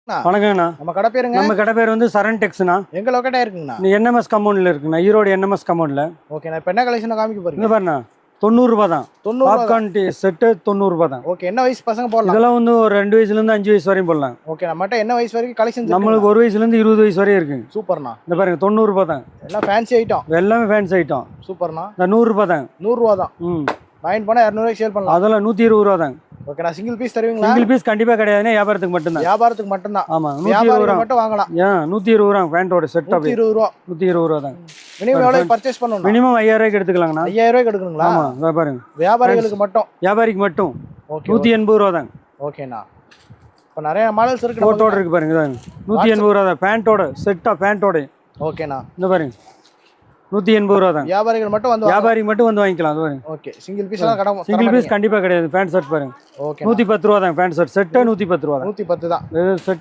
வணக்கங்கண்ணா. நம்ம கடை பேருங்க? நம்ம கடை பேர் வந்து சரண் டெக்ஸ்ண்ணா. எங்க லொக்கேட்டா இருக்குங்கண்ணா? என்எம்எஸ் கம்பவுண்ட்ல இருக்குண்ணா, ஈரோடு என்எம்எஸ் கம்பவுண்ட்ல. ஓகேண்ணா. இப்போ என்ன கலெக்ஷன் காமிக்க போறீங்க? இங்க பாருண்ணா, 90 ரூபாய் தான். 90 பாப்கார்ன் செட்டு 90 ரூபாய் தான். ஓகே. என்ன வயசு பசங்க போடலாம்? இதெல்லாம் வந்து ஒரு 2 வயசுல இருந்து 5 வயசு வரையும் போடலாம். ஓகே. நம்மகிட்ட என்ன வயசு வரைக்கும் கலெக்ஷன்? நம்மளுக்கு 1 வயசுல இருந்து 20 வயசு வரையும் இருக்கு. சூப்பர்ண்ணா. இந்த பாருங்க 90 ரூபாய் தான். எல்லாம் ஃபேன்சி ஐட்டம். எல்லாமே ஃபேன்சி ஐட்டம். சூப்பர்ண்ணா. இந்த 100 ரூபாய் தான். 100 ரூபா தான். வாங்கிட்டு போனா 200 ரூபாய்க்கு சேல் பண்ணலாம். அதெல்லாம் 120 ரூபாய் தான். ஓகே. நான் சிங்கிள் பீஸ் தருவீங்களா? சிங்கிள் பீஸ் கண்டிப்பா கிடையாதுண்ணே, வியாபாரத்துக்கு மட்டும்தான். வியாபாரத்துக்கு மட்டும்தான். ஆமா, 120 ரூபாய் மட்டும் வாங்கலாம். 120 ரூபாய் பேண்டோட செட். 120 ரூபா. 120 ரூபாய் தான். மினிமம் எவ்வளவு பர்ச்சேஸ் பண்ணணும்? மினிமம் 5000 ரூபாய்க்கு எடுத்துக்கலாங்கண்ணா. 5000 ரூபாய்க்கு எடுக்கணுங்களா? ஆமா, இத பாருங்க. வியாபாரிகளுக்கு மட்டும். வியாபாரிக்கு மட்டும். ஓகே. 180 ரூபாய் தான். ஓகேண்ணா. இப்போ நிறைய மாடல்ஸ் இருக்கு. கோட்டோட இருக்கு பாருங்க. 180 ரூபாய் தான். பேண்டோட செட்டா பேண்டோட. ஓகேண்ணா. இந்த பாருங்க 180 ரூபாய் தான். வியாபாரிகள் மட்டும் வந்து வியாபாரி மட்டும் வந்து வாங்கிக்கலாம். அது பாருங்க. ஓகே. சிங்கிள் பீஸ் எல்லாம் கடை சிங்கிள் பீஸ் கண்டிப்பா கிடையாது. பேண்ட் ஷர்ட் பாருங்க. ஓகே. 110 ரூபாய் தான். பேண்ட் ஷர்ட் செட் 110 ரூபாய் தான். 110 தான். செட்